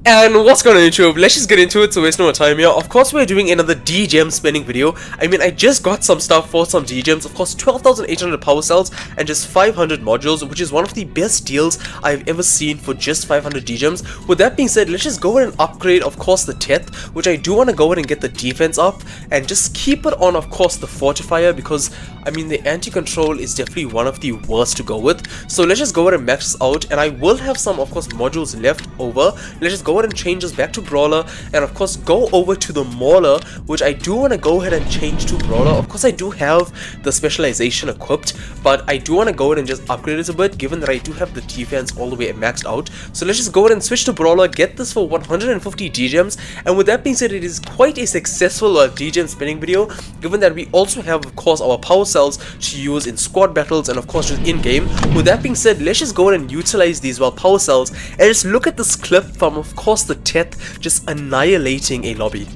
And what's going on YouTube? Let's just get into it, so waste no more time here. Of course, we're doing another D-gem spending video. I mean, I just got some stuff for some D-gems. Of course, 12,800 power cells and just 500 modules, which is one of the best deals I've ever seen for just 500 D-gems. With that being said, let's just go ahead and upgrade, of course, the Teth, which I do want to go ahead and get the defense up and just keep it on, of course, the fortifier, because I mean, the anti-control is definitely one of the worst to go with. So let's just go ahead and max this out, and I will have some, of course, modules left over. Let's just go ahead and change this back to Brawler, and of course go over to the Mauler, which I do want to go ahead and change to Brawler. Of course, I do have the specialization equipped, but I do want to go ahead and just upgrade it a bit, given that I do have the defense all the way maxed out. So let's just go ahead and switch to Brawler, get this for 150 D-gems, and with that being said, it is quite a successful D-gem spinning video, given that we also have, of course, our power cells to use in squad battles and of course just in game. With that being said, let's just go ahead and utilize these power cells and just look at this clip from, of course, the Teth just annihilating a lobby.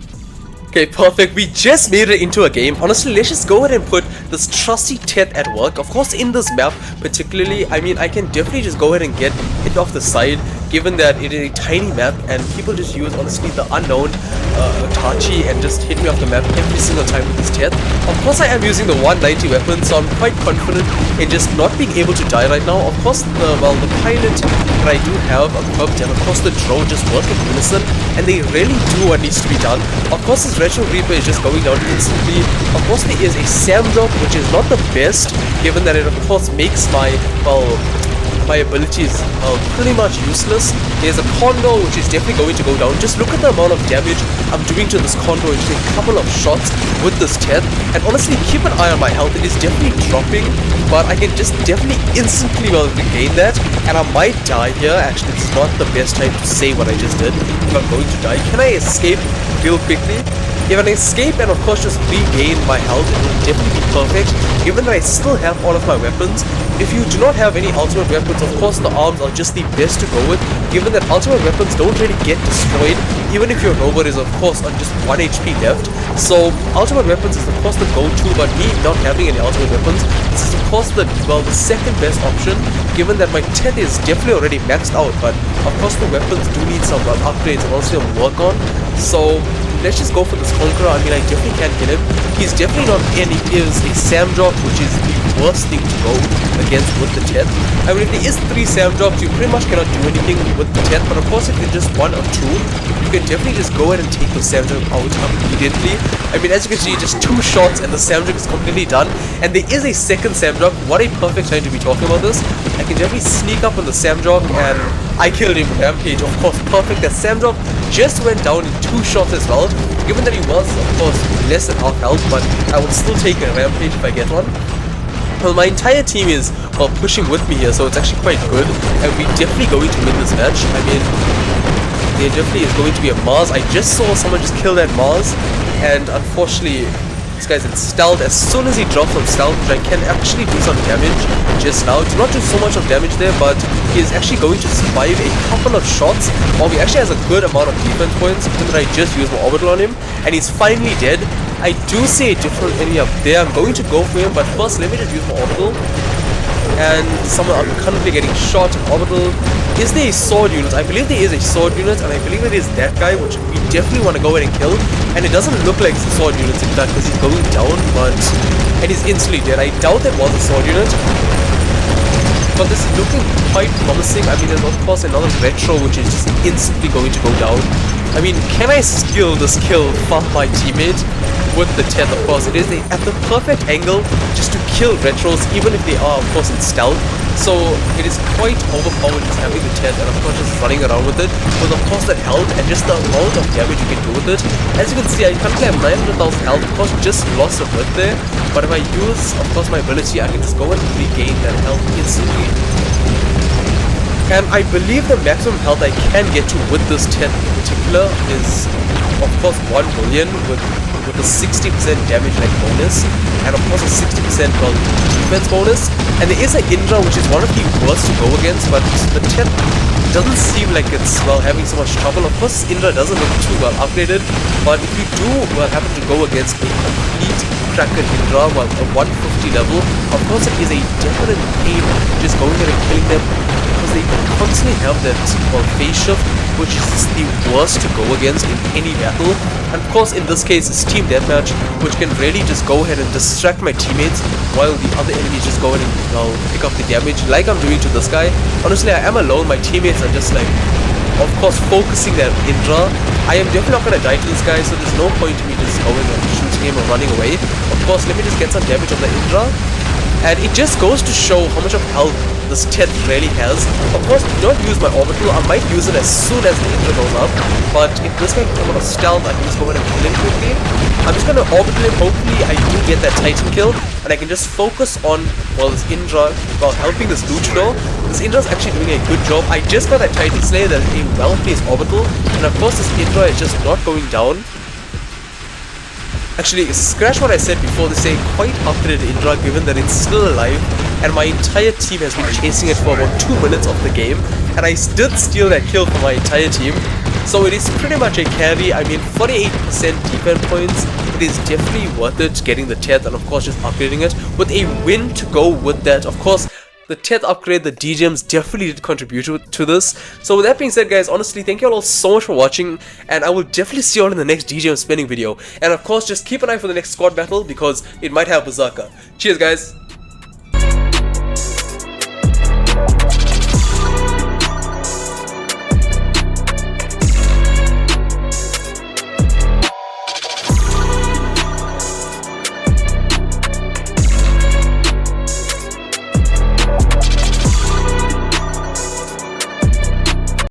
Okay, perfect. We just made it into a game. Honestly, let's just go ahead and put this trusty Teth at work. Of course, in this map particularly, I mean, I can definitely just go ahead and get hit off the side, given that it is a tiny map and people just use, honestly, the unknown Tachi and just hit me off the map every single time with this Teth. Of course, I am using the 190 weapon, so I'm quite confident in just not being able to die right now. Of course, the pilot that I do have equipped, and of course the drone just work in unison, and they really do what needs to be done. Of course, this Retro Reaper is just going down instantly. Of course, there is a Sam drop, which is not the best, given that it of course makes my ability is pretty much useless. There's a condo, which is definitely going to go down. Just look at the amount of damage I'm doing to this condo in just a couple of shots with this Teth. And honestly, keep an eye on my health. It is definitely dropping, but I can just definitely instantly regain that. And I might die here. Actually, it's not the best time to say what I just did. If I'm going to die, can I escape real quickly? If I escape and of course just regain my health, it will definitely be perfect, given that I still have all of my weapons. If you do not have any ultimate weapons, of course the arms are just the best to go with, given that ultimate weapons don't really get destroyed, even if your robot is of course on just 1 HP left. So ultimate weapons is of course the go-to, but me not having any ultimate weapons, this is of course the second best option, given that my Teth is definitely already maxed out, but of course the weapons do need some upgrades and also work on. So let's just go for this Conqueror. I mean, I definitely can't kill him. He's definitely not in. He is a Sam drop, which is the worst thing to go against with the Teth. I mean, if there is 3 Sam drops, you pretty much cannot do anything with the Teth. But of course, if it's just 1 or 2, you can definitely just go ahead and take the Sam drop out immediately. I mean, as you can see, just 2 shots and the Sam drop is completely done. And there is a second Sam drop. What a perfect time to be talking about this. I can definitely sneak up on the Sam drop, and I killed him. Rampage, of course, perfect. That Sam drop just went down in 2 shots as well, given that he was, of course, less than half health, but I would still take a Rampage if I get one. Well, my entire team is pushing with me here, so it's actually quite good, and we're definitely going to win this match. I mean, there definitely is going to be a Mars. I just saw someone just kill that Mars, and unfortunately, this guy's in stealth. As soon as he drops on stealth, which I can actually do some damage just now. Do not do so much of damage there, but he is actually going to survive a couple of shots, while he actually has a good amount of defense points, given that I just used my orbital on him, and he's finally dead. I do see a different enemy up there. I'm going to go for him, but first let me just use my orbital. And I'm currently getting shot. Orbital. Is there a sword unit? I believe there is a sword unit, and I believe it is that guy, which we definitely want to go ahead and kill. And it doesn't look like it's a sword unit in fact, because he's going down, and he's instantly dead. I doubt that was a sword unit, but this is looking quite promising. I mean, there's of course another retro, which is just instantly going to go down. I mean, can I steal this kill from my teammate with the Teth? Of course, it is at the perfect angle just to kill retros, even if they are, of course, in stealth. So it is quite overpowered just having the Teth and of course just running around with it, with of course that health and just the amount of damage you can do with it. As you can see, I currently have 900,000 health. Of course, just lost a bit there, but if I use, of course, my ability, I can just go and regain that health instantly. And I believe the maximum health I can get to with this Teth in particular is, of course, 1 million with a 60% damage like bonus, and of course a 60% defense bonus. And there is an Indra, which is one of the worst to go against, but the Teth doesn't seem like it's having so much trouble. Of course, Indra doesn't look too well upgraded, but if you do happen to go against a complete cracker Indra, a 150 level, of course it is a definite pain just going there and killing them, because they constantly have that phase shift, which is the worst to go against in any battle. And of course in this case it's team deathmatch, which can really just go ahead and distract my teammates while the other enemies just go ahead and pick up the damage like I'm doing to this guy. Honestly, I am alone, my teammates are just like, of course, focusing their Indra. I am definitely not gonna die to this guy, so there's no point to me just going and shooting him or running away. Of course, let me just get some damage on the Indra. And it just goes to show how much of health this Teth really has. Of course, do not use my orbital. I might use it as soon as the Indra goes up. But if this guy can come out of stealth, I can just go ahead and kill him quickly. I'm just gonna orbital him. Hopefully, I do get that Titan kill. And I can just focus on, well, this Indra, while helping this Luchador. This Indra's actually doing a good job. I just got that Titan Slayer, that is a well-placed orbital. And of course, this Indra is just not going down. Actually, scratch what I said before, this is a quite upgraded Indra given that it's still alive, and my entire team has been chasing it for about 2 minutes of the game, and I did steal that kill from my entire team. So it is pretty much a carry. I mean, 48% defense points. It is definitely worth it getting the Teth and of course just upgrading it with a win to go with that. Of course, the Teth upgrade, the DGMs definitely did contribute to this. So with that being said, guys, honestly, thank you all so much for watching, and I will definitely see you all in the next DGM spinning video. And of course, just keep an eye for the next squad battle because it might have Berserker. Cheers, guys!